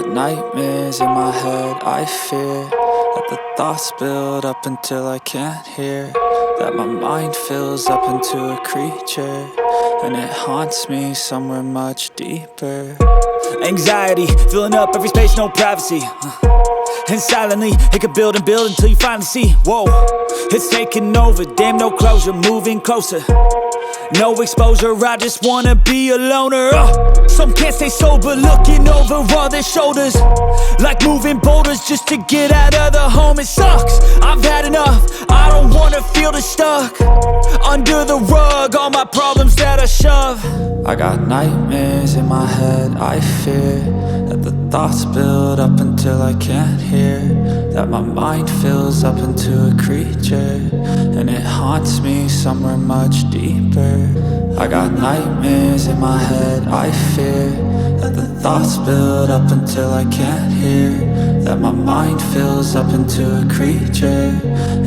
Nightmares in my head, I fear that the thoughts build up until I can't hear, that my mind fills up into a creature, and it haunts me somewhere much deeper. Anxiety, filling up every space, no privacy, and silently, it could build and build until you finally see, whoa, it's taking over, damn no closure, moving closer. No exposure, I just wanna be a loner. Some can't stay sober, looking over all their shoulders, like moving boulders just to get out of the home. It sucks, I've had enough, I don't wanna feel the stuck under the rug, all my problems that I shove. I got nightmares in my head, I fear that the thoughts build up until I can't hear, that my mind fills up into a creature, and it haunts me somewhere much deeper. I got nightmares in my head, I fear that the thoughts build up until I can't hear, that my mind fills up into a creature,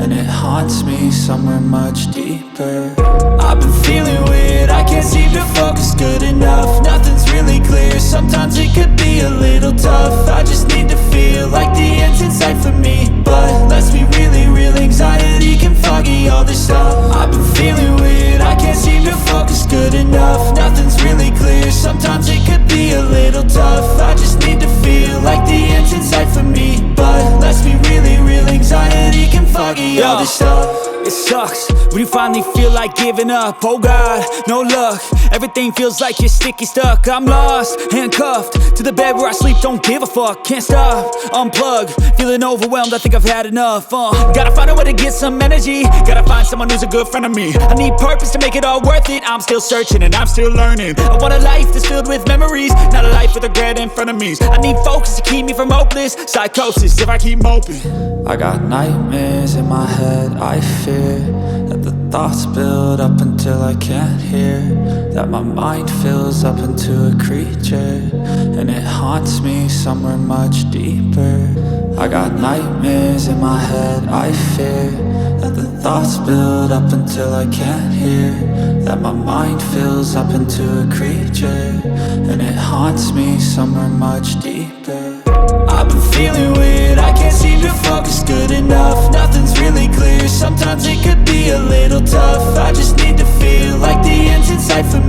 and it haunts me somewhere much deeper. I've been feeling weird, I can't seem to focus good enough, nothing's really clear, sometimes it could be a little tough. I just need to feel like the end's in sight for me, but let's be really real, anxiety can foggy all this stuff. I've been feeling weird, I can't seem to focus good enough, nothing's really clear, sometimes it could be a little tough. I just need to feel like the end's in sight for me, but let's be really real, anxiety can foggy all this stuff. It sucks when you finally feel like giving up. Oh God, no luck, everything feels like you're sticky stuck. I'm lost, handcuffed to the bed where I sleep, don't give a fuck. Can't stop, unplug, feeling overwhelmed, I think I've had enough. Gotta find a way to get some energy, gotta find someone who's a good friend of me. I need purpose to make it all worth it, I'm still searching and I'm still learning. I want a life that's filled with memories, not a life with regret in front of me. I need focus to keep me from hopeless psychosis if I keep moping. I got nightmares in my head, I fear that the thoughts build up until I can't hear, that my mind fills up into a creature, and it haunts me somewhere much deeper. I got nightmares in my head, I fear that the thoughts build up until I can't hear, that my mind fills up into a creature, and it haunts me somewhere much deeper. I've been feeling weird, I can't seem to focus good enough. Nothing's really clear, sometimes it could be a little tough. I just need to feel like the end's in sight for